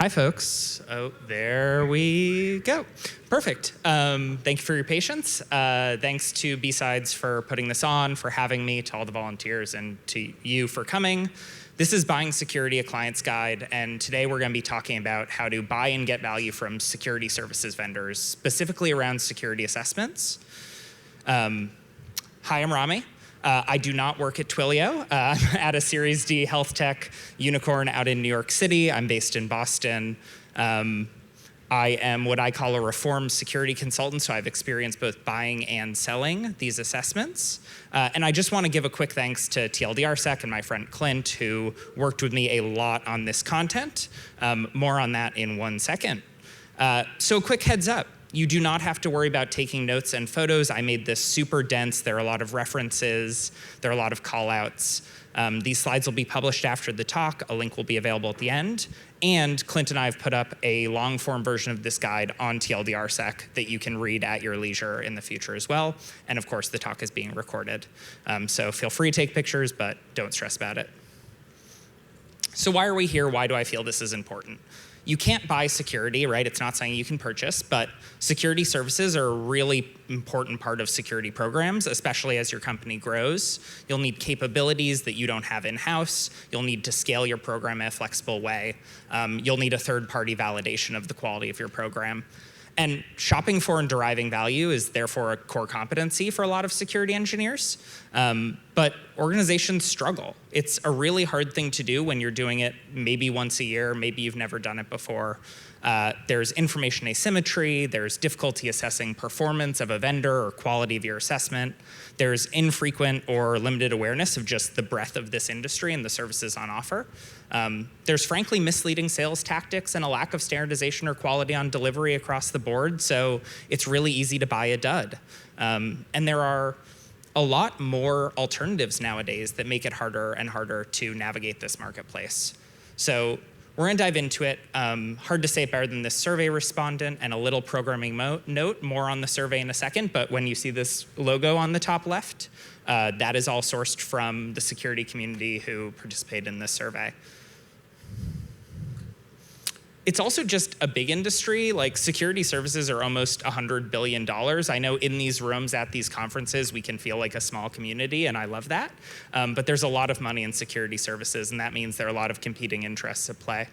Hi, folks. Oh, there we go. Perfect. Thank you for your patience. Thanks to BSides for putting this on, for having me, to all the volunteers, and to you for coming. This is Buying Security, a Client's Guide, and today we're going to be talking about how to buy and get value from security services vendors, specifically around security assessments. Hi, I'm Rami. I do not work at Twilio. I'm at a Series D health tech unicorn out in New York City. I'm based in Boston. I am what I call a reformed security consultant, so I've experienced both buying and selling these assessments. And I just want to give a quick thanks to TLDRSec and my friend Clint, who worked with me a lot on this content. More on that in 1 second. So a quick heads up. You do not have to worry about taking notes and photos. I made this super dense. There are a lot of references. There are a lot of call-outs. These slides will be published after the talk. A link will be available at the end. And Clint and I have put up a long-form version of this guide on TLDRSec that you can read at your leisure in the future as well. And of course, the talk is being recorded. So feel free to take pictures, but don't stress about it. So why are we here? Why do I feel this is important? You can't buy security, right? It's not something you can purchase, but security services are a really important part of security programs, especially as your company grows. You'll need capabilities that you don't have in-house. You'll need to scale your program in a flexible way. You'll need a third-party validation of the quality of your program. And shopping for and deriving value is therefore a core competency for a lot of security engineers. But organizations struggle. It's a really hard thing to do when you're doing it maybe once a year, maybe you've never done it before. There's information asymmetry, there's difficulty assessing performance of a vendor or quality of your assessment. There's infrequent or limited awareness of just the breadth of this industry and the services on offer. There's frankly misleading sales tactics and a lack of standardization or quality on delivery across the board, so it's really easy to buy a dud. And there are a lot more alternatives nowadays that make it harder and harder to navigate this marketplace. So we're gonna dive into it. Hard to say it better than this survey respondent, and a little programming note, more on the survey in a second, but when you see this logo on the top left, that is all sourced from the security community who participated in this survey. It's also just a big industry. Like, security services are almost $100 billion. I know in these rooms at these conferences, we can feel like a small community, and I love that. But there's a lot of money in security services, and that means there are a lot of competing interests at play.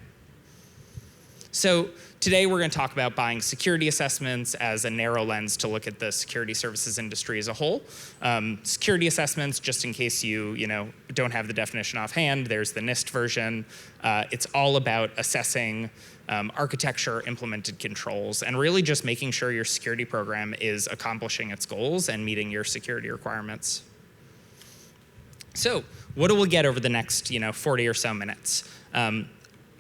So today we're going to talk about buying security assessments as a narrow lens to look at the security services industry as a whole. Security assessments, just in case you don't have the definition offhand, there's the NIST version. It's all about assessing architecture, implemented controls, and really just making sure your security program is accomplishing its goals and meeting your security requirements. So what do we get over the next 40 or so minutes?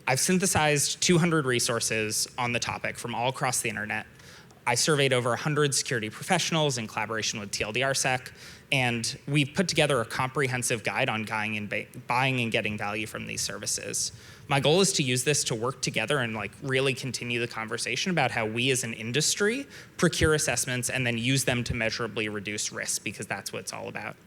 I've synthesized 200 resources on the topic from all across the internet. I surveyed over 100 security professionals in collaboration with TLDRSec, and we've put together a comprehensive guide on buying and getting value from these services. My goal is to use this to work together and really continue the conversation about how we as an industry procure assessments and then use them to measurably reduce risk, because that's what it's all about.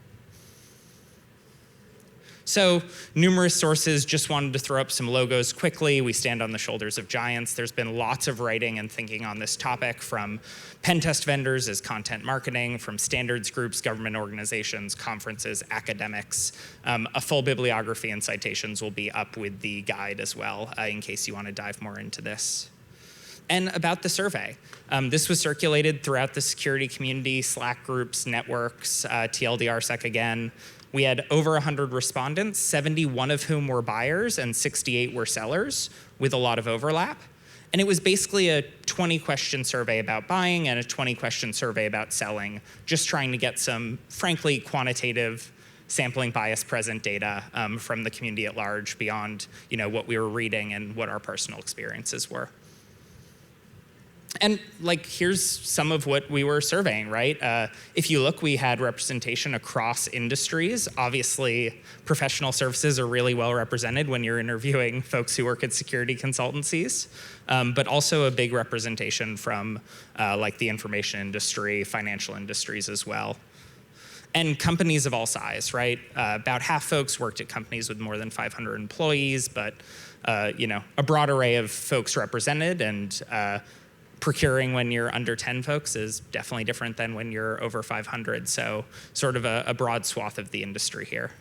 So numerous sources, just wanted to throw up some logos quickly. We stand on the shoulders of giants. There's been lots of writing and thinking on this topic from pen test vendors as content marketing, from standards groups, government organizations, conferences, academics. A full bibliography and citations will be up with the guide as well, in case you want to dive more into this. And about the survey. This was circulated throughout the security community, Slack groups, networks, TLDRSec again. We had over 100 respondents, 71 of whom were buyers and 68 were sellers, with a lot of overlap. And it was basically a 20-question survey about buying and a 20-question survey about selling, just trying to get some, frankly, quantitative sampling bias present data from the community at large beyond what we were reading and what our personal experiences were. And here's some of what we were surveying, right? If you look, we had representation across industries. Obviously, professional services are really well represented when you're interviewing folks who work at security consultancies, but also a big representation from the information industry, financial industries as well. And companies of all size, right? About half folks worked at companies with more than 500 employees, but a broad array of folks represented, and procuring when you're under 10 folks is definitely different than when you're over 500. So sort of a broad swath of the industry here.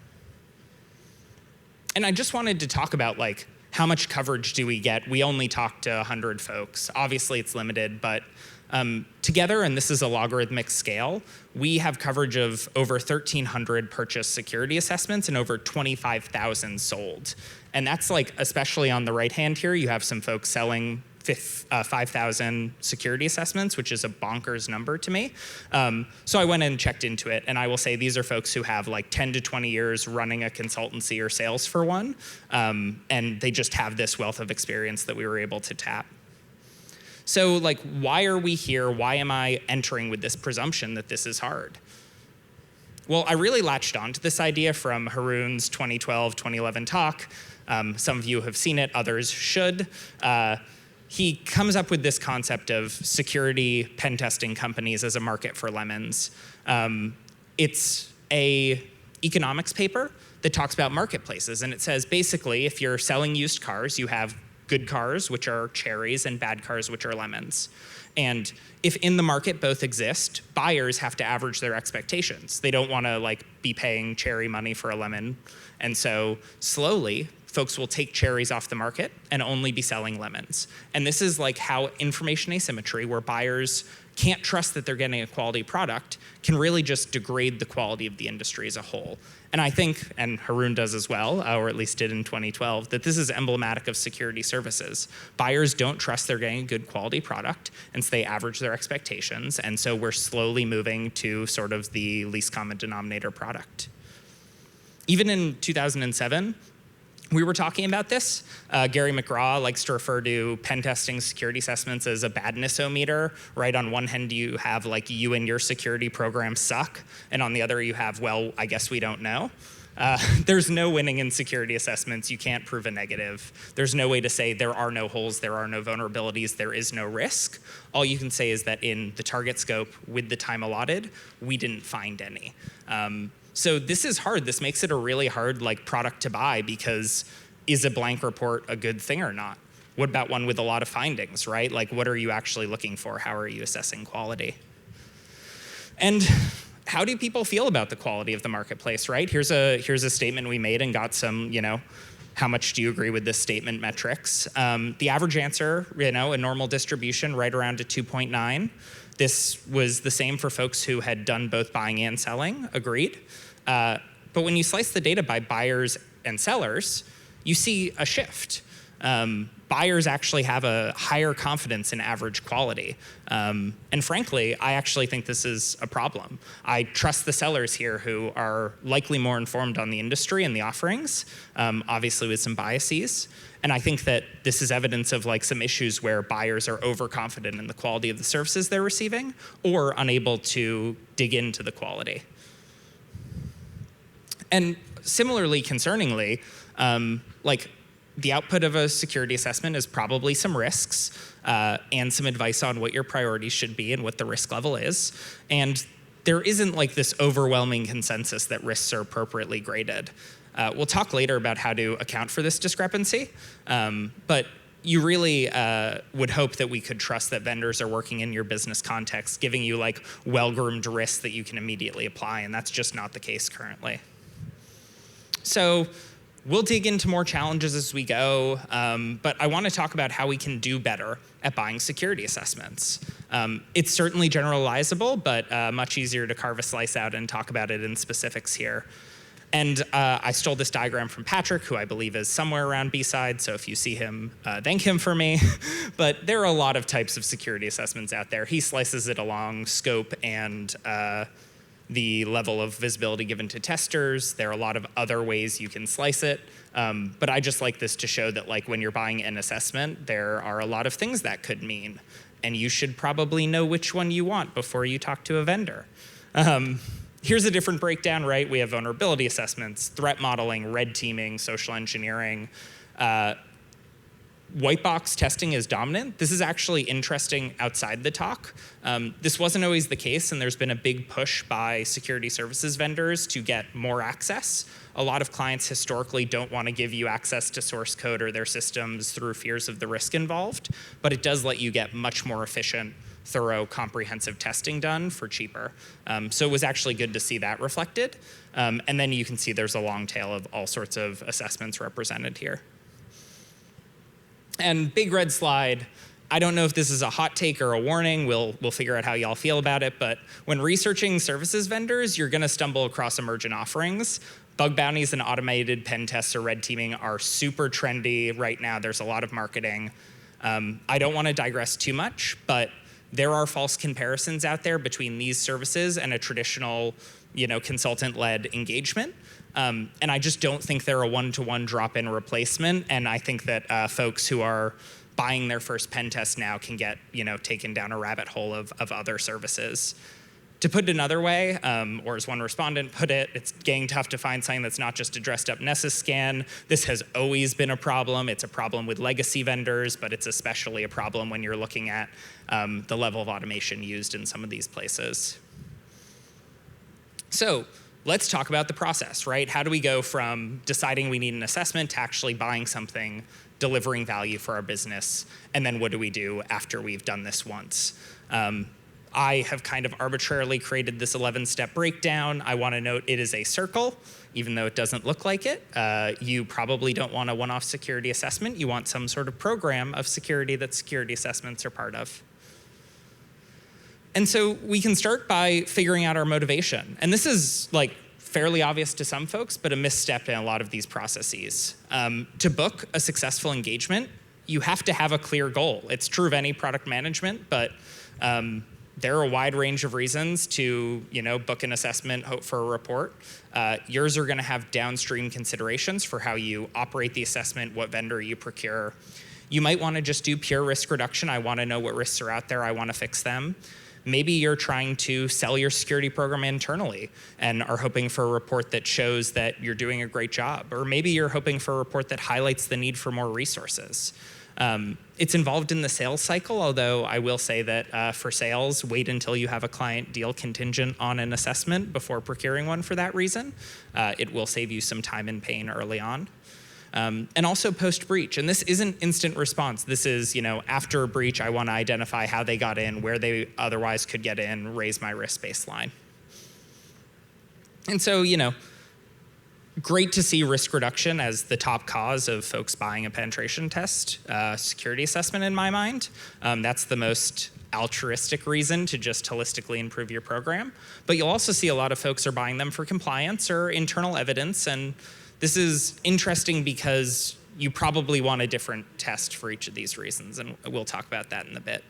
And I just wanted to talk about like how much coverage do we get? We only talk to 100 folks. Obviously it's limited, but together, and this is a logarithmic scale, we have coverage of over 1,300 purchased security assessments and over 25,000 sold. And that's like, especially on the right hand here, you have some folks selling 5,000 security assessments, which is a bonkers number to me. So I went and checked into it, and I will say these are folks who have like 10 to 20 years running a consultancy or sales for one, and they just have this wealth of experience that we were able to tap. So like, why are we here? Why am I entering with this presumption that this is hard? Well, I really latched on to this idea from Haroon's 2012, 2011 talk. Some of you have seen it, others should. He comes up with this concept of security pen testing companies as a market for lemons. It's a economics paper that talks about marketplaces, and it says basically if you're selling used cars, you have good cars, which are cherries, and bad cars, which are lemons. And if in the market both exist, buyers have to average their expectations. They don't want to like be paying cherry money for a lemon. And so slowly, folks will take cherries off the market and only be selling lemons. And this is like how information asymmetry, where buyers can't trust that they're getting a quality product, can really just degrade the quality of the industry as a whole. And I think, and Haroon does as well, or at least did in 2012, that this is emblematic of security services. Buyers don't trust they're getting a good quality product, and so they average their expectations. And so we're slowly moving to sort of the least common denominator product. Even in 2007, we were talking about this. Gary McGraw likes to refer to pen testing security assessments as a badness-o-meter. Right, on one hand you have like you and your security program suck, and on the other you have, well, I guess we don't know. There's no winning in security assessments. You can't prove a negative. There's no way to say there are no holes, there are no vulnerabilities, there is no risk. All you can say is that in the target scope with the time allotted, we didn't find any. So this is hard. This makes it a really hard like product to buy, because is a blank report a good thing or not? What about one with a lot of findings, right? Like, what are you actually looking for? How are you assessing quality? And how do people feel about the quality of the marketplace, right? Here's a statement we made and got some, how much do you agree with this statement metrics? The average answer, a normal distribution right around a 2.9. This was the same for folks who had done both buying and selling, agreed. But when you slice the data by buyers and sellers, you see a shift. Buyers actually have a higher confidence in average quality. And frankly, I actually think this is a problem. I trust the sellers here, who are likely more informed on the industry and the offerings, obviously with some biases. And I think that this is evidence of like some issues where buyers are overconfident in the quality of the services they're receiving, or unable to dig into the quality. And similarly, concerningly, like the output of a security assessment is probably some risks and some advice on what your priorities should be and what the risk level is. And there isn't like this overwhelming consensus that risks are appropriately graded. We'll talk later about how to account for this discrepancy, but you really would hope that we could trust that vendors are working in your business context, giving you like well-groomed risks that you can immediately apply, and that's just not the case currently. So we'll dig into more challenges as we go, but I want to talk about how we can do better at buying security assessments. It's certainly generalizable, but much easier to carve a slice out and talk about it in specifics here. And I stole this diagram from Patrick, who I believe is somewhere around B-Side, so if you see him, thank him for me. But there are a lot of types of security assessments out there. He slices it along scope and the level of visibility given to testers. There are a lot of other ways you can slice it. But I just like this to show that like when you're buying an assessment, there are a lot of things that could mean. And you should probably know which one you want before you talk to a vendor. Here's a different breakdown, right? We have vulnerability assessments, threat modeling, red teaming, social engineering. White box testing is dominant. This is actually interesting outside the talk. This wasn't always the case, and there's been a big push by security services vendors to get more access. A lot of clients historically don't want to give you access to source code or their systems through fears of the risk involved, but it does let you get much more efficient, thorough, comprehensive testing done for cheaper. So it was actually good to see that reflected. And then you can see there's a long tail of all sorts of assessments represented here. And big red slide, I don't know if this is a hot take or a warning. We'll figure out how y'all feel about it. But when researching services vendors, you're going to stumble across emergent offerings. Bug bounties and automated pen tests or red teaming are super trendy right now. There's a lot of marketing. I don't want to digress too much, but there are false comparisons out there between these services and a traditional, consultant-led engagement. And I just don't think they're a one-to-one drop-in replacement. And I think that folks who are buying their first pen test now can get, taken down a rabbit hole of other services. To put it another way, or as one respondent put it, it's getting tough to find something that's not just a dressed-up Nessus scan. This has always been a problem. It's a problem with legacy vendors, but it's especially a problem when you're looking at the level of automation used in some of these places. So let's talk about the process, right? How do we go from deciding we need an assessment to actually buying something, delivering value for our business, and then what do we do after we've done this once? I have kind of arbitrarily created this 11-step breakdown. I want to note it is a circle, even though it doesn't look like it. You probably don't want a one-off security assessment. You want some sort of program of security that security assessments are part of. And so we can start by figuring out our motivation. And this is fairly obvious to some folks, but a misstep in a lot of these processes. To book a successful engagement, you have to have a clear goal. It's true of any product management, but there are a wide range of reasons to book an assessment, hope for a report. Yours are going to have downstream considerations for how you operate the assessment, what vendor you procure. You might want to just do pure risk reduction. I want to know what risks are out there. I want to fix them. Maybe you're trying to sell your security program internally and are hoping for a report that shows that you're doing a great job. Or maybe you're hoping for a report that highlights the need for more resources. It's involved in the sales cycle, although I will say that for sales, wait until you have a client deal contingent on an assessment before procuring one for that reason. It will save you some time and pain early on. And also post-breach. And this isn't instant response. This is, after a breach, I want to identify how they got in, where they otherwise could get in, raise my risk baseline. And so, great to see risk reduction as the top cause of folks buying a penetration test security assessment in my mind. That's the most altruistic reason to just holistically improve your program. But you'll also see a lot of folks are buying them for compliance or internal evidence. And this is interesting because you probably want a different test for each of these reasons. And we'll talk about that in a bit.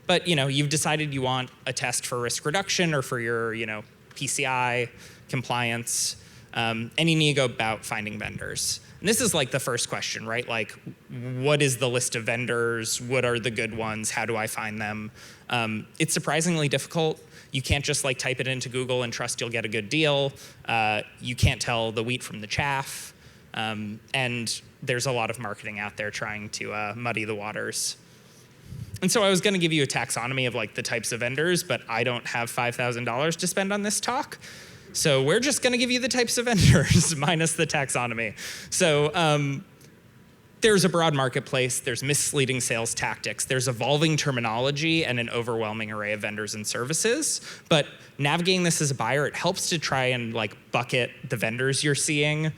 But you've decided you want a test for risk reduction or for your PCI, compliance. And you need to go about finding vendors. And this is the first question, right? What is the list of vendors? What are the good ones? How do I find them? It's surprisingly difficult. You can't just type it into Google and trust you'll get a good deal. You can't tell the wheat from the chaff. And there's a lot of marketing out there trying to muddy the waters. And so I was going to give you a taxonomy of the types of vendors, but I don't have $5,000 to spend on this talk. So we're just going to give you the types of vendors minus the taxonomy. So there's a broad marketplace. There's misleading sales tactics. There's evolving terminology and an overwhelming array of vendors and services. But navigating this as a buyer, it helps to try and bucket the vendors you're seeing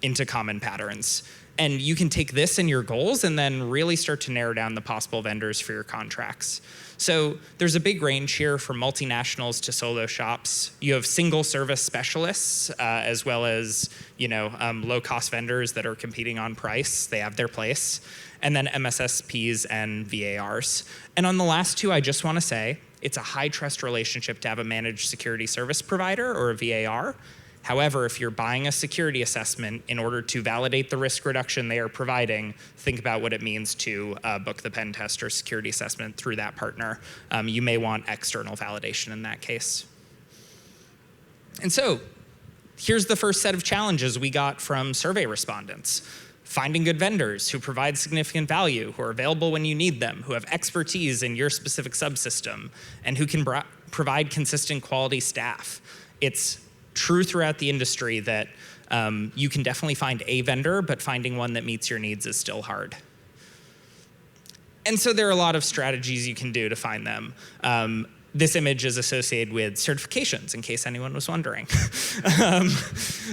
into common patterns. And you can take this and your goals and then really start to narrow down the possible vendors for your contracts. So there's a big range here from multinationals to solo shops. You have single service specialists as well as low-cost vendors that are competing on price. They have their place. And then MSSPs and VARs. And on the last two, I just want to say it's a high-trust relationship to have a managed security service provider or a VAR. However, if you're buying a security assessment in order to validate the risk reduction they are providing, think about what it means to book the pen test or security assessment through that partner. You may want external validation in that case. And so here's the first set of challenges we got from survey respondents. Finding good vendors who provide significant value, who are available when you need them, who have expertise in your specific subsystem, and who can provide consistent quality staff. It's true throughout the industry that You can definitely find a vendor, but finding one that meets your needs is still hard. And so there are a lot of strategies you can do to find them. This image is associated with certifications, in case anyone was wondering.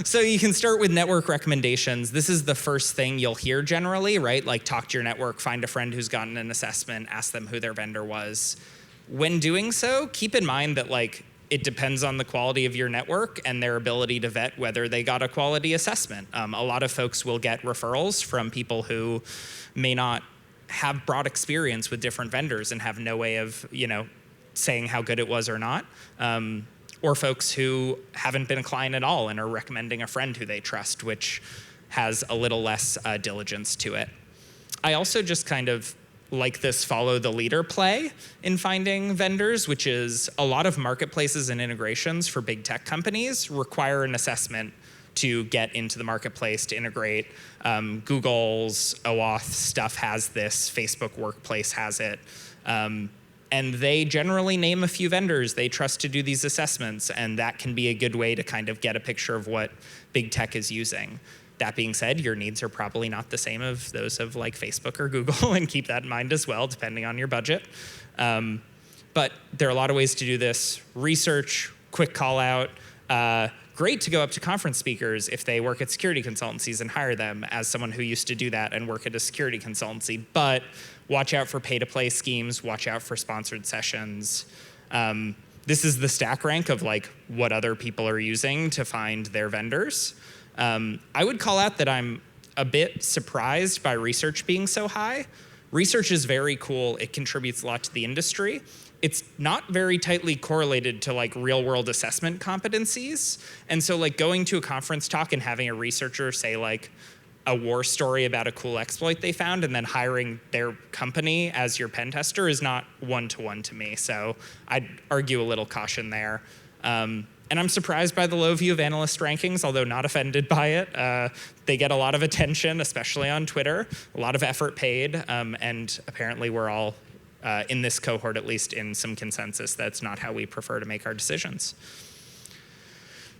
So you can start with network recommendations. This is the first thing you'll hear generally, right? Like, talk to your network, find a friend who's gotten an assessment, ask them who their vendor was. When doing so, keep in mind that like it depends on the quality of your network and their ability to vet whether they got a quality assessment. A lot of folks will get referrals from people who may not have broad experience with different vendors and have no way of, saying how good it was or not. Or folks who haven't been a client at all and are recommending a friend who they trust, which has a little less diligence to it. I also just kind of like this follow the leader play in finding vendors, which is a lot of marketplaces and integrations for big tech companies require an assessment to get into the marketplace to integrate. Google's OAuth stuff has this, Facebook Workplace has it. And they generally name a few vendors they trust to do these assessments, and that can be a good way to kind of get a picture of what big tech is using. That being said, your needs are probably not the same as those of like Facebook or Google, and keep that in mind as well, depending on your budget. But there are a lot of ways to do this. Research, quick call out. Great to go up to conference speakers if they work at security consultancies and hire them, as someone who used to do that and work at a security consultancy. But watch out for pay-to-play schemes, watch out for sponsored sessions. This is the stack rank of like what other people are using to find their vendors. I would call out that I'm a bit surprised by research being so high. Research is very cool. It contributes a lot to the industry. It's not very tightly correlated to like real world assessment competencies. And so like going to a conference talk and having a researcher say like a war story about a cool exploit they found and then hiring their company as your pen tester is not one-to-one to me. So I'd argue a little caution there. And I'm surprised by the low view of analyst rankings, although not offended by it. They get a lot of attention, especially on Twitter, a lot of effort paid, and apparently we're all, in this cohort at least, in some consensus that's not how we prefer to make our decisions.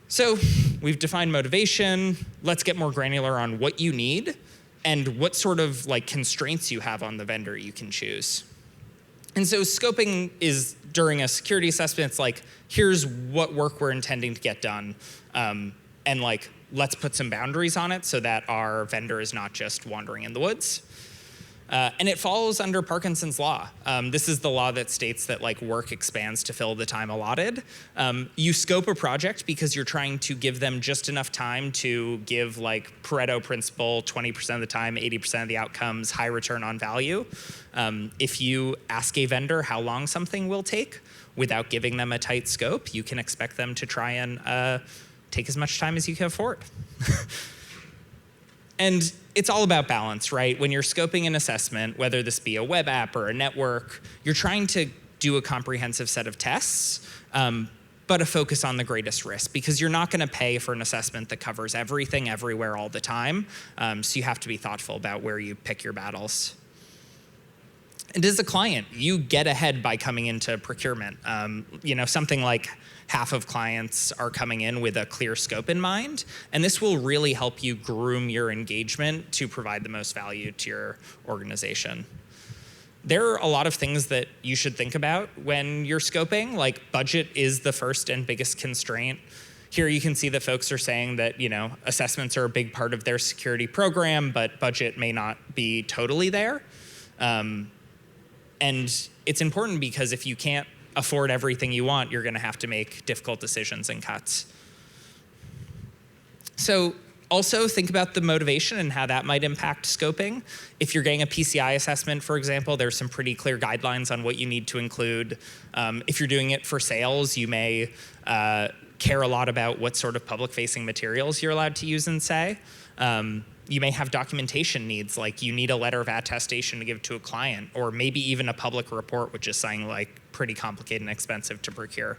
So we've defined motivation. Let's get more granular on what you need and what sort of like constraints you have on the vendor you can choose. And so scoping is during a security assessment, it's like, here's what work we're intending to get done. And like, let's put some boundaries on it so that our vendor is not just wandering in the woods. And it follows under Parkinson's law. This is the law that states that like work expands to fill the time allotted. You scope a project because you're trying to give them just enough time to give like Pareto principle, 20% of the time, 80% of the outcomes, high return on value. If you ask a vendor how long something will take without giving them a tight scope, you can expect them to try and take as much time as you can afford. And it's all about balance, right? When you're scoping an assessment, whether this be a web app or a network, you're trying to do a comprehensive set of tests, but a focus on the greatest risk, because you're not gonna pay for an assessment that covers everything, everywhere, all the time. So you have to be thoughtful about where you pick your battles. And as a client, you get ahead by coming into procurement. Something like half of clients are coming in with a clear scope in mind, and this will really help you groom your engagement to provide the most value to your organization. There are a lot of things that you should think about when you're scoping, like budget is the first and biggest constraint. Here you can see that folks are saying that, assessments are a big part of their security program, but budget may not be totally there. And it's important because if you can't afford everything you want, you're gonna have to make difficult decisions and cuts. So also think about the motivation and how that might impact scoping. If you're getting a PCI assessment, for example, there's some pretty clear guidelines on what you need to include. If you're doing it for sales, you may care a lot about what sort of public-facing materials you're allowed to use and say. You may have documentation needs, like you need a letter of attestation to give to a client, or maybe even a public report, which is something like pretty complicated and expensive to procure.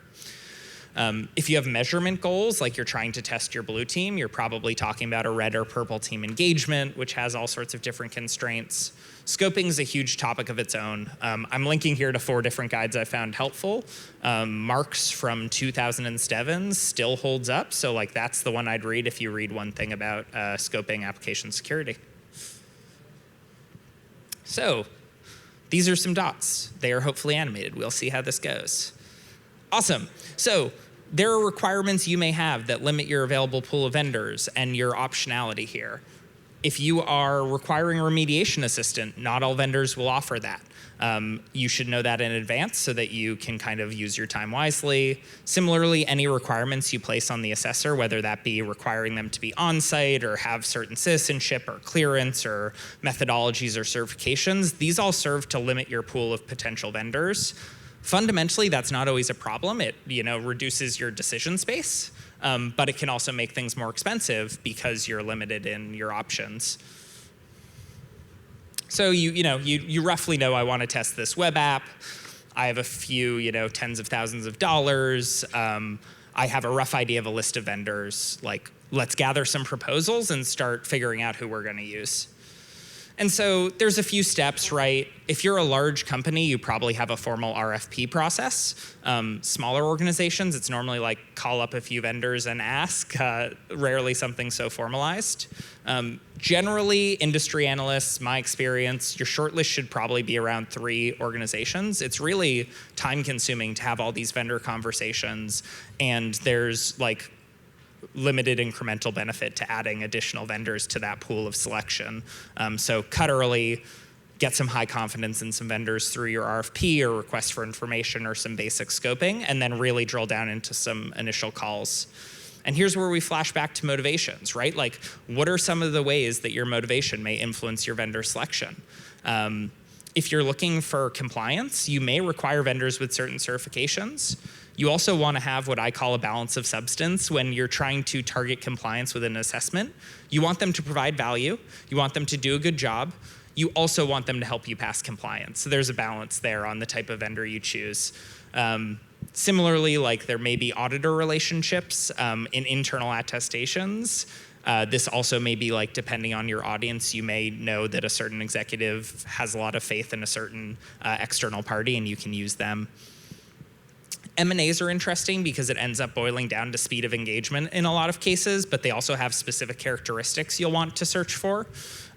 If you have measurement goals, like you're trying to test your blue team, you're probably talking about a red or purple team engagement, which has all sorts of different constraints. Scoping is a huge topic of its own. I'm linking here to 4 different guides I found helpful. Mark's from 2007 still holds up, so like that's the one I'd read if you read one thing about scoping application security. So these are some dots. They are hopefully animated. We'll see how this goes. Awesome. So there are requirements you may have that limit your available pool of vendors and your optionality here. If you are requiring a remediation assistant, not all vendors will offer that. You should know that in advance so that you can kind of use your time wisely. Similarly, any requirements you place on the assessor, whether that be requiring them to be on-site or have certain citizenship or clearance or methodologies or certifications, these all serve to limit your pool of potential vendors. Fundamentally, that's not always a problem. It reduces your decision space. But it can also make things more expensive because you're limited in your options. So you roughly know I want to test this web app. I have a few tens of thousands of dollars. I have a rough idea of a list of vendors. Like, let's gather some proposals and start figuring out who we're going to use. And so there's a few steps, right? If you're a large company, you probably have a formal RFP process. Smaller organizations, it's normally like call up a few vendors and ask, rarely something so formalized. Generally, industry analysts, my experience, your shortlist should probably be around 3 organizations. It's really time consuming to have all these vendor conversations, and there's like limited incremental benefit to adding additional vendors to that pool of selection. So cut early, get some high confidence in some vendors through your RFP or request for information or some basic scoping, and then really drill down into some initial calls. And here's where we flash back to motivations, right? Like, what are some of the ways that your motivation may influence your vendor selection? If you're looking for compliance, you may require vendors with certain certifications. You also want to have what I call a balance of substance when you're trying to target compliance with an assessment. You want them to provide value. You want them to do a good job. You also want them to help you pass compliance. So there's a balance there on the type of vendor you choose. Similarly, like there may be auditor relationships in internal attestations. This also may be like, depending on your audience, you may know that a certain executive has a lot of faith in a certain external party and you can use them. M&As are interesting because it ends up boiling down to speed of engagement in a lot of cases, but they also have specific characteristics you'll want to search for.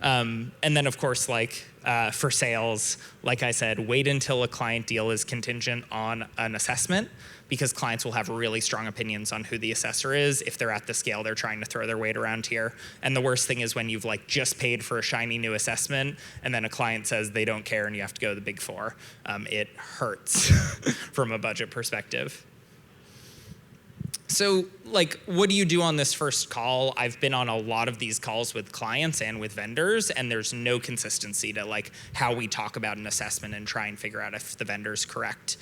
And then, of course, like for sales, like I said, wait until a client deal is contingent on an assessment, because clients will have really strong opinions on who the assessor is if they're at the scale they're trying to throw their weight around here. And the worst thing is when you've like just paid for a shiny new assessment and then a client says they don't care and you have to go to the Big Four. It hurts from a budget perspective. So like, what do you do on this first call? I've been on a lot of these calls with clients and with vendors, and there's no consistency to like how we talk about an assessment and try and figure out if the vendor's correct.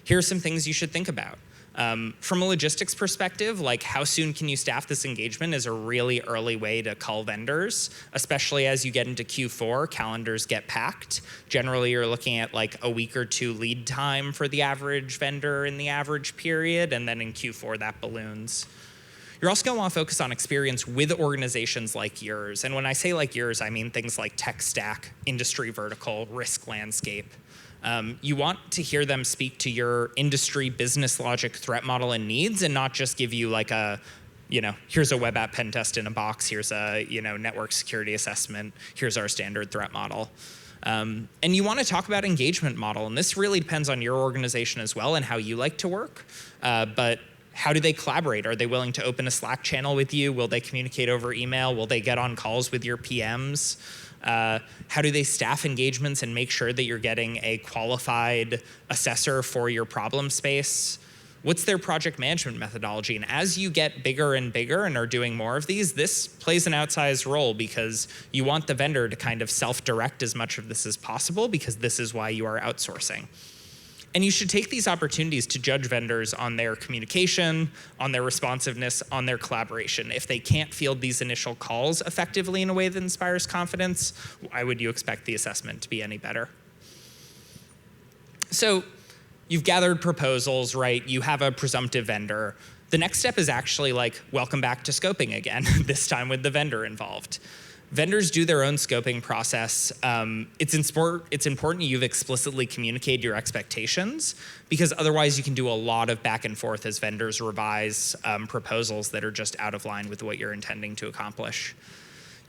Here are some things you should think about. From a logistics perspective, like how soon can you staff this engagement is a really early way to cull vendors, especially as you get into Q4, calendars get packed. Generally, you're looking at like a week or 2 lead time for the average vendor in the average period, and then in Q4 that balloons. You're also gonna wanna focus on experience with organizations like yours. And when I say like yours, I mean things like tech stack, industry vertical, risk landscape. You want to hear them speak to your industry, business logic, threat model, and needs, and not just give you like a, here's a web app pen test in a box, here's a, network security assessment, here's our standard threat model. And you want to talk about engagement model, and this really depends on your organization as well and how you like to work. But how do they collaborate? Are they willing to open a Slack channel with you? Will they communicate over email? Will they get on calls with your PMs? How do they staff engagements and make sure that you're getting a qualified assessor for your problem space? What's their project management methodology? And as you get bigger and bigger and are doing more of these, this plays an outsized role because you want the vendor to kind of self-direct as much of this as possible, because this is why you are outsourcing. And you should take these opportunities to judge vendors on their communication, on their responsiveness, on their collaboration. If they can't field these initial calls effectively in a way that inspires confidence, why would you expect the assessment to be any better? So you've gathered proposals, right? You have a presumptive vendor. The next step is actually like, welcome back to scoping again, this time with the vendor involved. Vendors do their own scoping process. It's important you've explicitly communicated your expectations, because otherwise you can do a lot of back and forth as vendors revise proposals that are just out of line with what you're intending to accomplish.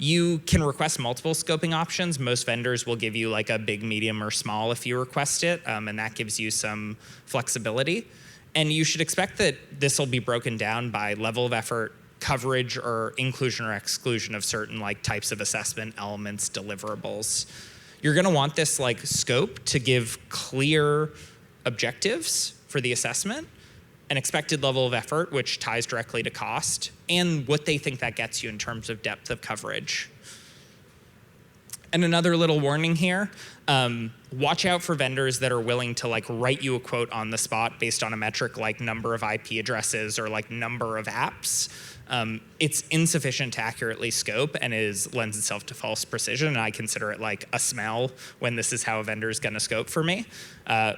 You can request multiple scoping options. Most vendors will give you like a big, medium, or small if you request it, and that gives you some flexibility. And you should expect that this will be broken down by level of effort, coverage, or inclusion or exclusion of certain like types of assessment elements, deliverables. You're gonna want this like scope to give clear objectives for the assessment, an expected level of effort, which ties directly to cost, and what they think that gets you in terms of depth of coverage. And another little warning here, watch out for vendors that are willing to like write you a quote on the spot based on a metric like number of IP addresses or like number of apps. It's insufficient to accurately scope and lends itself to false precision, and I consider it like a smell when this is how a vendor is gonna scope for me.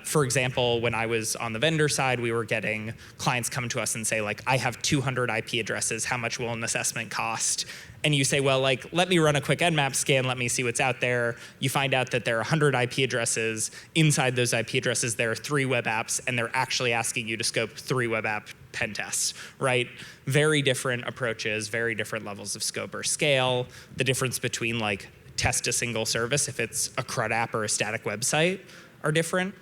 For example, when I was on the vendor side, we were getting clients come to us and say like, I have 200 IP addresses, how much will an assessment cost? And you say, well, like, let me run a quick Nmap scan, let me see what's out there. You find out that there are 100 IP addresses. Inside those IP addresses, there are 3 web apps, and they're actually asking you to scope 3 web app pen tests, right? Very different approaches, very different levels of scope or scale. The difference between like test a single service, if it's a CRUD app or a static website, are different.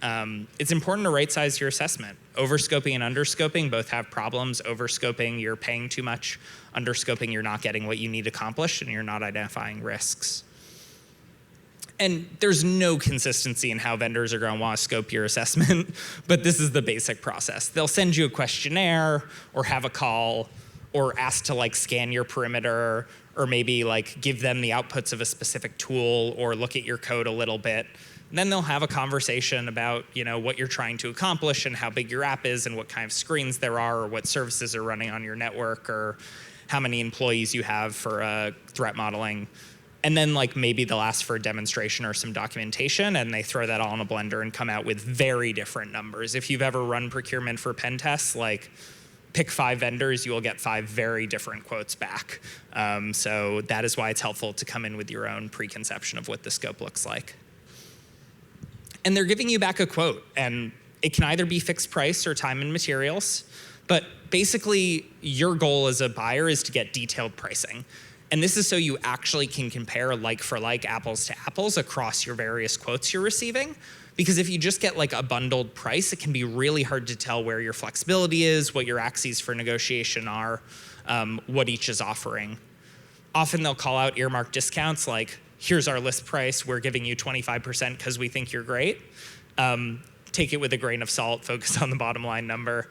It's important to right size your assessment. Overscoping and underscoping both have problems. Overscoping, you're paying too much. Underscoping, you're not getting what you need accomplished, and you're not identifying risks. And there's no consistency in how vendors are gonna wanna scope your assessment, but this is the basic process. They'll send you a questionnaire, or have a call, or ask to like scan your perimeter, or maybe like give them the outputs of a specific tool, or look at your code a little bit. And then they'll have a conversation about, you know, what you're trying to accomplish and how big your app is and what kind of screens there are, or what services are running on your network, or how many employees you have for threat modeling. And then like maybe they'll ask for a demonstration or some documentation, and they throw that all in a blender and come out with very different numbers. If you've ever run procurement for pen tests, like pick 5 vendors, you will get 5 very different quotes back. So that is why it's helpful to come in with your own preconception of what the scope looks like. And they're giving you back a quote, and it can either be fixed price or time and materials, but basically your goal as a buyer is to get detailed pricing. And this is so you actually can compare like for like, apples to apples across your various quotes you're receiving. Because if you just get like a bundled price, it can be really hard to tell where your flexibility is, what your axes for negotiation are, what each is offering. Often they'll call out earmarked discounts like, here's our list price, we're giving you 25% because we think you're great. Take it with a grain of salt, focus on the bottom line number.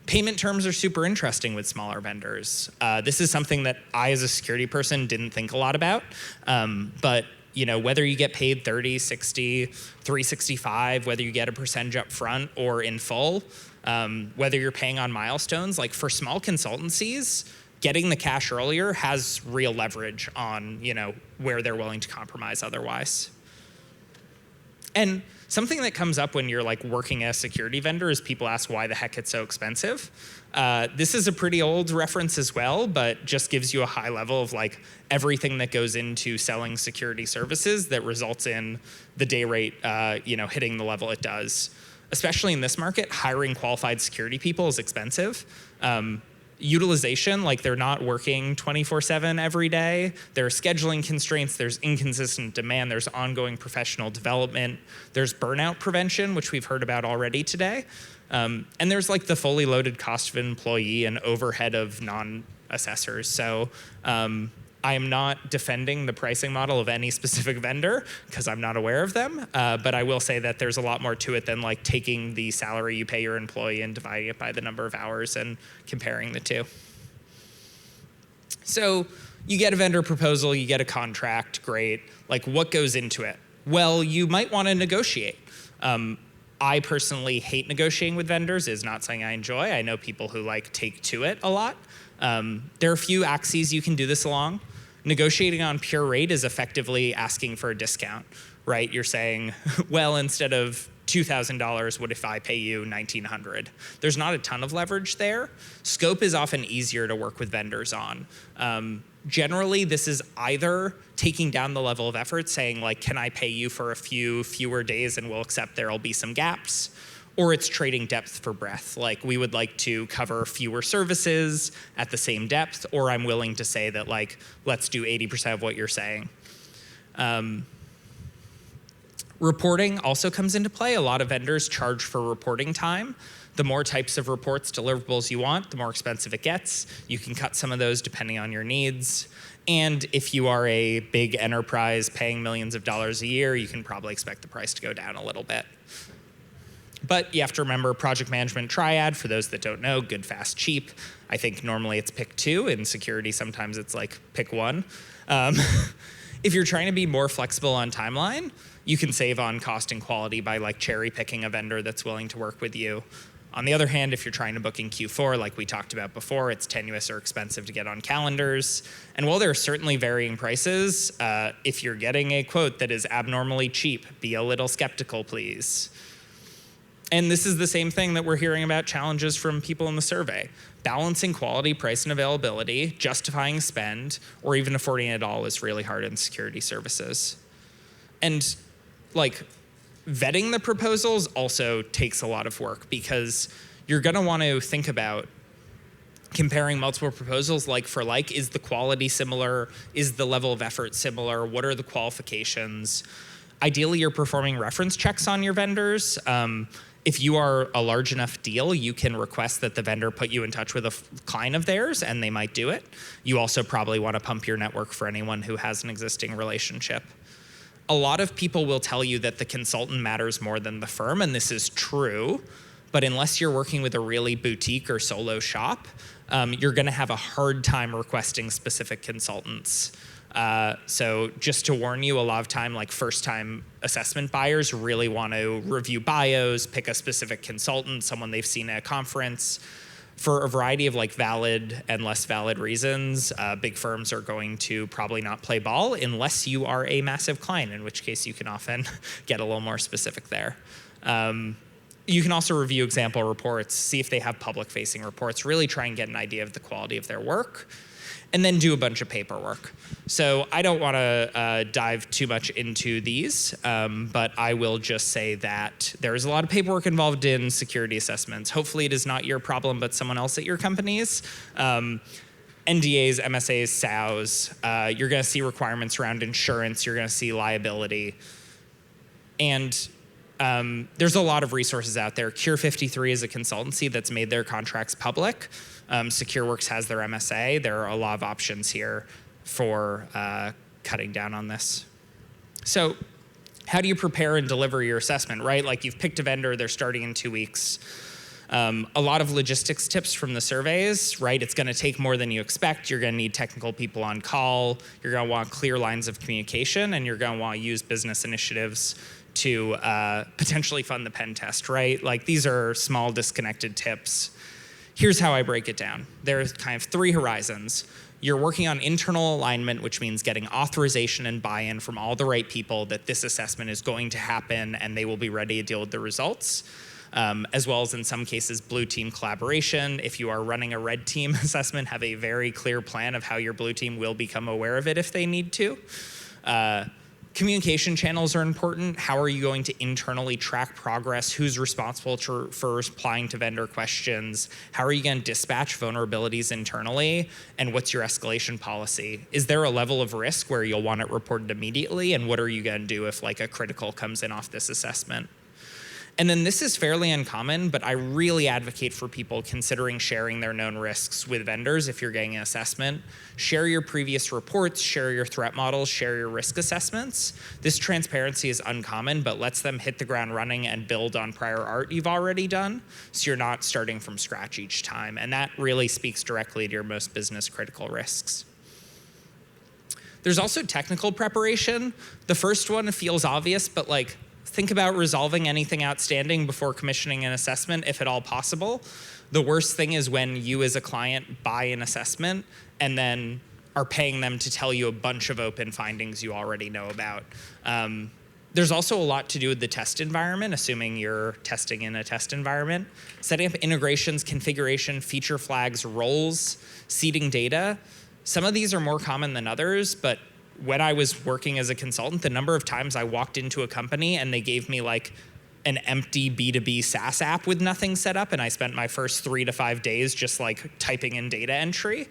Payment terms are super interesting with smaller vendors. This is something that I, as a security person, didn't think a lot about. But you know, whether you get paid 30, 60, 365, whether you get a percentage up front or in full, whether you're paying on milestones, like for small consultancies, getting the cash earlier has real leverage on, you know, where they're willing to compromise otherwise. And something that comes up when you're like working as a security vendor is people ask why the heck it's so expensive. This is a pretty old reference as well, but just gives you a high level of like everything that goes into selling security services that results in the day rate, you know, hitting the level it does. Especially in this market, hiring qualified security people is expensive. Utilization, like they're not working 24/7 every day. There are scheduling constraints, there's inconsistent demand, there's ongoing professional development, there's burnout prevention, which we've heard about already today. And there's like the fully loaded cost of an employee and overhead of non-assessors. So I am not defending the pricing model of any specific vendor because I'm not aware of them, but I will say that there's a lot more to it than like taking the salary you pay your employee and dividing it by the number of hours and comparing the two. So you get a vendor proposal, you get a contract, great. Like what goes into it? Well, you might want to negotiate. I personally hate negotiating with vendors. It's not something I enjoy. I know people who like take to it a lot. There are a few axes you can do this along. Negotiating on pure rate is effectively asking for a discount, right? You're saying, well, instead of $2,000, what if I pay you $1,900? There's not a ton of leverage there. Scope is often easier to work with vendors on. Generally, this is either taking down the level of effort, saying like, can I pay you for a few fewer days and we'll accept there'll be some gaps, or it's trading depth for breadth. Like, we would like to cover fewer services at the same depth, or I'm willing to say that like, let's do 80% of what you're saying. Reporting also comes into play. A lot of vendors charge for reporting time. The more types of reports, deliverables you want, the more expensive it gets. You can cut some of those depending on your needs. And if you are a big enterprise paying millions of dollars a year, you can probably expect the price to go down a little bit. But you have to remember project management triad. For those that don't know, good, fast, cheap. I think normally it's pick two. In security, sometimes it's like pick one. If you're trying to be more flexible on timeline, you can save on cost and quality by like cherry picking a vendor that's willing to work with you. On the other hand, if you're trying to book in Q4, like we talked about before, it's tenuous or expensive to get on calendars. And while there are certainly varying prices, if you're getting a quote that is abnormally cheap, be a little skeptical, please. And this is the same thing that we're hearing about challenges from people in the survey. Balancing quality, price, and availability, justifying spend, or even affording it all is really hard in security services. And like, vetting the proposals also takes a lot of work, because you're gonna want to think about comparing multiple proposals like for like. Is the quality similar? Is the level of effort similar? What are the qualifications? Ideally, you're performing reference checks on your vendors. If you are a large enough deal, you can request that the vendor put you in touch with a client of theirs, and they might do it. You also probably want to pump your network for anyone who has an existing relationship. A lot of people will tell you that the consultant matters more than the firm, and this is true, but unless you're working with a really boutique or solo shop, you're gonna have a hard time requesting specific consultants. So just to warn you, a lot of time, like first-time assessment buyers really want to review bios, pick a specific consultant, someone they've seen at a conference. For a variety of like valid and less valid reasons, big firms are going to probably not play ball unless you are a massive client, in which case you can often get a little more specific there. You can also review example reports, see if they have public-facing reports, really try and get an idea of the quality of their work, and then do a bunch of paperwork. So I don't want to dive too much into these, but I will just say that there is a lot of paperwork involved in security assessments. Hopefully it is not your problem, but someone else at your company's. NDAs, MSAs, SOWs, you're going to see requirements around insurance, you're going to see liability. And there's a lot of resources out there. Cure 53 is a consultancy that's made their contracts public. SecureWorks has their MSA. There are a lot of options here for cutting down on this. So how do you prepare and deliver your assessment, right? Like, you've picked a vendor, they're starting in 2 weeks. A lot of logistics tips from the surveys, right? It's gonna take more than you expect. You're gonna need technical people on call. You're gonna want clear lines of communication, and you're gonna want to use business initiatives to potentially fund the pen test, right? Like, these are small disconnected tips. Here's how I break it down. There's kind of 3 horizons. You're working on internal alignment, which means getting authorization and buy-in from all the right people that this assessment is going to happen and they will be ready to deal with the results, as well as in some cases, blue team collaboration. If you are running a red team assessment, have a very clear plan of how your blue team will become aware of it if they need to. Communication channels are important. How are you going to internally track progress? Who's responsible for replying to vendor questions? How are you going to dispatch vulnerabilities internally? And what's your escalation policy? Is there a level of risk where you'll want it reported immediately? And what are you going to do if like a critical comes in off this assessment? And then this is fairly uncommon, but I really advocate for people considering sharing their known risks with vendors if you're getting an assessment. Share your previous reports, share your threat models, share your risk assessments. This transparency is uncommon, but lets them hit the ground running and build on prior art you've already done, so you're not starting from scratch each time. And that really speaks directly to your most business critical risks. There's also technical preparation. The first one feels obvious, but like, think about resolving anything outstanding before commissioning an assessment, if at all possible. The worst thing is when you as a client buy an assessment and then are paying them to tell you a bunch of open findings you already know about. There's also a lot to do with the test environment, assuming you're testing in a test environment. Setting up integrations, configuration, feature flags, roles, seeding data. Some of these are more common than others, but when I was working as a consultant, the number of times I walked into a company and they gave me like an empty B2B SaaS app with nothing set up, and I spent my first 3 to 5 days just like typing in data entry.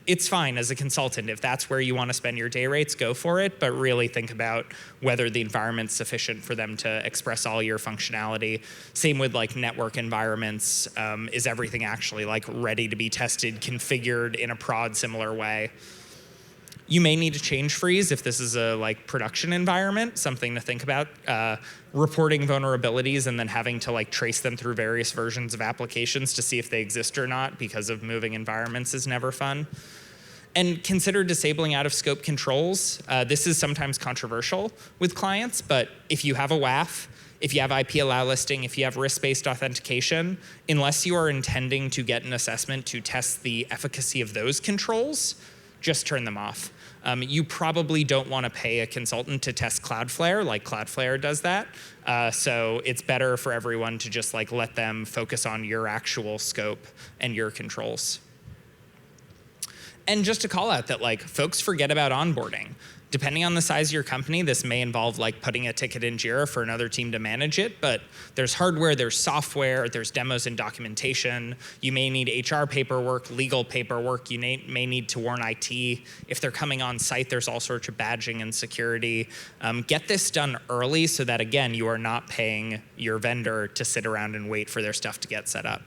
It's fine as a consultant. If that's where you want to spend your day rates, go for it, but really think about whether the environment's sufficient for them to express all your functionality. Same with like network environments. Is everything actually like ready to be tested, configured in a prod similar way? You may need a change freeze if this is a like production environment, something to think about. Reporting vulnerabilities and then having to like trace them through various versions of applications to see if they exist or not because of moving environments is never fun. And consider disabling out of scope controls. This is sometimes controversial with clients, but if you have a WAF, if you have IP allow listing, if you have risk-based authentication, unless you are intending to get an assessment to test the efficacy of those controls, just turn them off. You probably don't want to pay a consultant to test Cloudflare, like Cloudflare does that. So it's better for everyone to just like let them focus on your actual scope and your controls. And just to call out that like folks forget about onboarding. Depending on the size of your company, this may involve like putting a ticket in Jira for another team to manage it, but there's hardware, there's software, there's demos and documentation. You may need HR paperwork, legal paperwork. You may need to warn IT. If they're coming on site, there's all sorts of badging and security. Get this done early so that, again, you are not paying your vendor to sit around and wait for their stuff to get set up.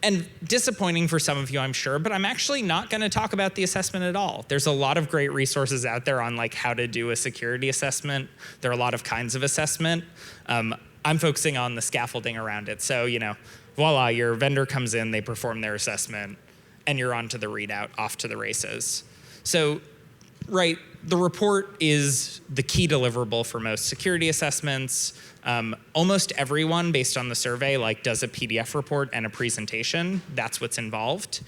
And disappointing for some of you, I'm sure, but I'm actually not going to talk about the assessment at all. There's a lot of great resources out there on like how to do a security assessment. There are a lot of kinds of assessment. I'm focusing on the scaffolding around it. So, you know, voila, your vendor comes in, they perform their assessment, and you're on to the readout, off to the races. So, right, the report is the key deliverable for most security assessments. Almost everyone, based on the survey, like does a PDF report and a presentation. That's what's involved.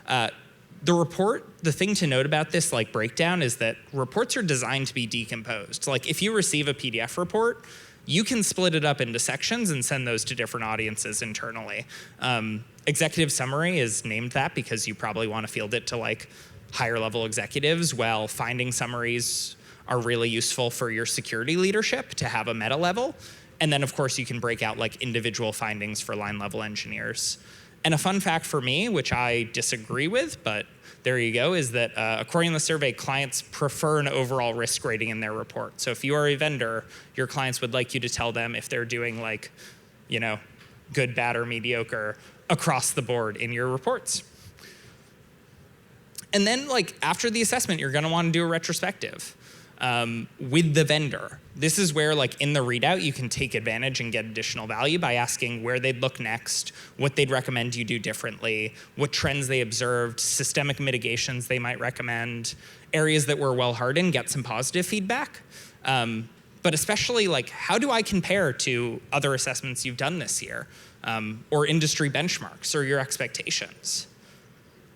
The report, the thing to note about this like breakdown is that reports are designed to be decomposed. Like if you receive a PDF report, you can split it up into sections and send those to different audiences internally. Executive summary is named that because you probably want to field it to like higher level executives, while finding summaries are really useful for your security leadership to have a meta level. And then of course you can break out like individual findings for line level engineers. And a fun fact for me, which I disagree with, but there you go, is that according to the survey, clients prefer an overall risk rating in their report. So if you are a vendor, your clients would like you to tell them if they're doing like, you know, good, bad, or mediocre across the board in your reports. And then like after the assessment, you're gonna wanna do a retrospective with the vendor. This is where like in the readout, you can take advantage and get additional value by asking where they'd look next, what they'd recommend you do differently, what trends they observed, systemic mitigations they might recommend, areas that were well hardened, get some positive feedback. But especially like, how do I compare to other assessments you've done this year, or industry benchmarks or your expectations?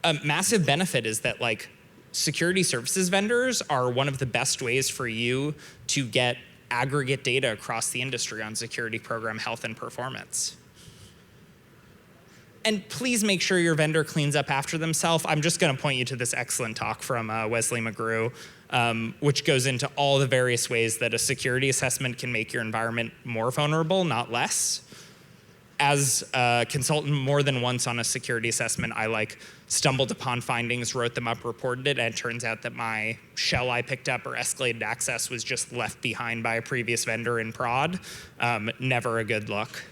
A massive benefit is that like security services vendors are one of the best ways for you to get aggregate data across the industry on security program health and performance. And please make sure your vendor cleans up after themselves. I'm just gonna point you to this excellent talk from Wesley McGrew, which goes into all the various ways that a security assessment can make your environment more vulnerable, not less. As a consultant more than once on a security assessment, I like stumbled upon findings, wrote them up, reported it, and it turns out that my shell I picked up or escalated access was just left behind by a previous vendor in prod. Never a good look.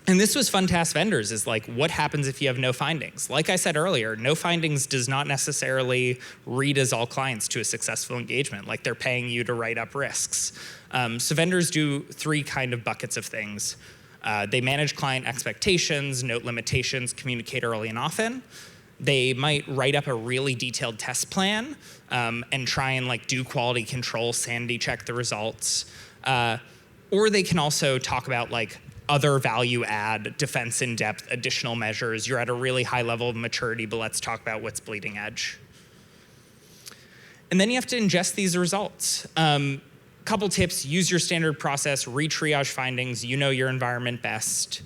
And this was fun to ask vendors, is like, what happens if you have no findings? Like I said earlier, no findings does not necessarily read as all clients to a successful engagement, like they're paying you to write up risks. So vendors do 3 kind of buckets of things. They manage client expectations, note limitations, communicate early and often. They might write up a really detailed test plan and try and like do quality control, sanity check the results. Or they can also talk about like other value add, defense in depth, additional measures. You're at a really high level of maturity, but let's talk about what's bleeding edge. And then you have to ingest these results. Couple tips: use your standard process, re-triage findings, you know your environment best.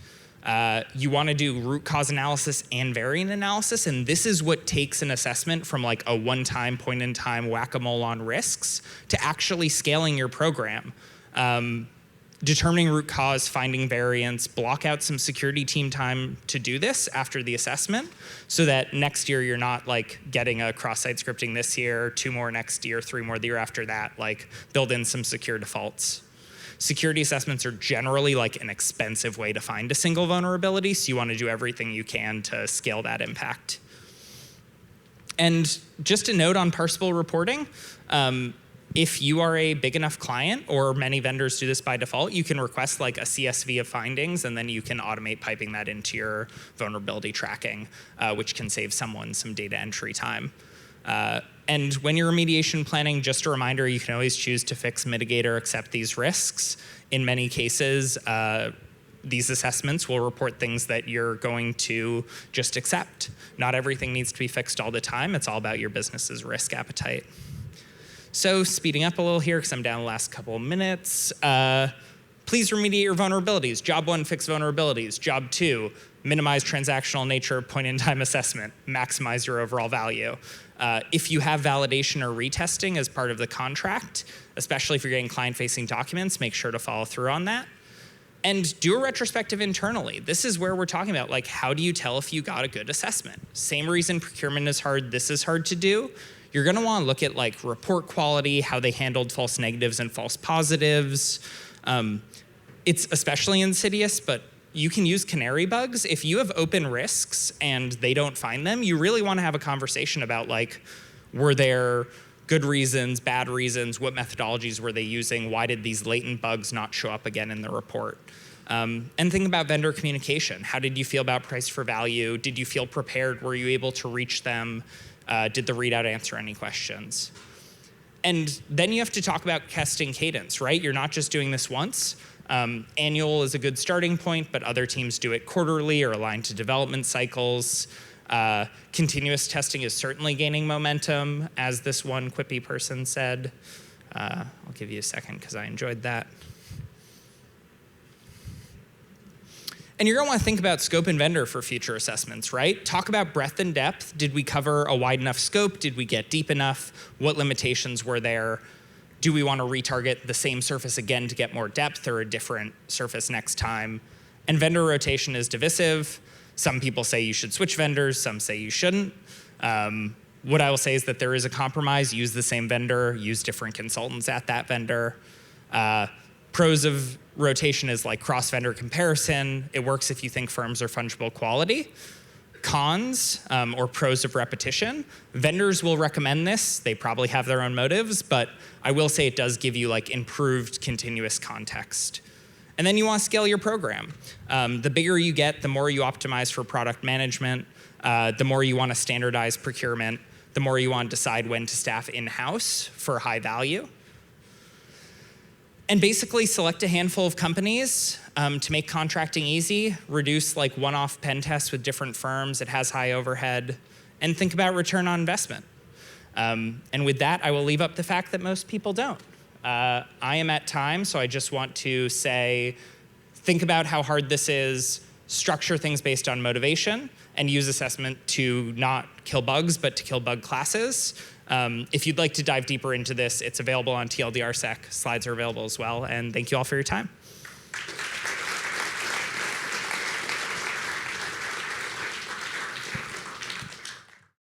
You want to do root cause analysis and variant analysis, and this is what takes an assessment from like a one-time, point-in-time whack-a-mole on risks to actually scaling your program. Determining root cause, finding variants, block out some security team time to do this after the assessment so that next year you're not like getting a cross-site scripting this year, 2 more next year, 3 more the year after that, like build in some secure defaults. Security assessments are generally like an expensive way to find a single vulnerability, so you want to do everything you can to scale that impact. And just a note on parsable reporting, if you are a big enough client, or many vendors do this by default, you can request like a CSV of findings, and then you can automate piping that into your vulnerability tracking, which can save someone some data entry time. And when you're remediation planning, just a reminder, you can always choose to fix, mitigate, or accept these risks. In many cases, these assessments will report things that you're going to just accept. Not everything needs to be fixed all the time. It's all about your business's risk appetite. So speeding up a little here, because I'm down the last couple of minutes. Please remediate your vulnerabilities. Job 1, fix vulnerabilities. Job 2, minimize transactional nature point-in-time assessment. Maximize your overall value. If you have validation or retesting as part of the contract, especially if you're getting client-facing documents, make sure to follow through on that. And do a retrospective internally. This is where we're talking about, like, how do you tell if you got a good assessment? Same reason procurement is hard, this is hard to do. You're gonna wanna look at like report quality, how they handled false negatives and false positives. It's especially insidious, but you can use canary bugs. If you have open risks and they don't find them, you really wanna have a conversation about like, were there good reasons, bad reasons, what methodologies were they using, why did these latent bugs not show up again in the report? And think about vendor communication. How did you feel about price for value? Did you feel prepared? Were you able to reach them? Did the readout answer any questions? And then you have to talk about testing cadence, right? You're not just doing this once. Annual is a good starting point, but other teams do it quarterly or aligned to development cycles. Continuous testing is certainly gaining momentum, as this one quippy person said. I'll give you a second because I enjoyed that. And you're gonna wanna think about scope and vendor for future assessments, right? Talk about breadth and depth. Did we cover a wide enough scope? Did we get deep enough? What limitations were there? Do we wanna retarget the same surface again to get more depth, or a different surface next time? And vendor rotation is divisive. Some people say you should switch vendors, some say you shouldn't. What I will say is that there is a compromise. Use the same vendor, use different consultants at that vendor. Pros of rotation is like cross-vendor comparison. It works if you think firms are fungible quality. Cons, or pros of repetition. Vendors will recommend this. They probably have their own motives, but I will say it does give you like improved continuous context. And then you want to scale your program. The bigger you get, the more you optimize for product management, the more you want to standardize procurement, the more you want to decide when to staff in-house for high value. And basically select a handful of companies to make contracting easy, reduce like one-off pen tests with different firms. It has high overhead, and think about return on investment. And with that, I will leave up the fact that most people don't. I am at time, so I just want to say, think about how hard this is, structure things based on motivation, and use assessment to not kill bugs, but to kill bug classes. If you'd like to dive deeper into this, it's available on TLDRsec. Slides are available as well, and thank you all for your time.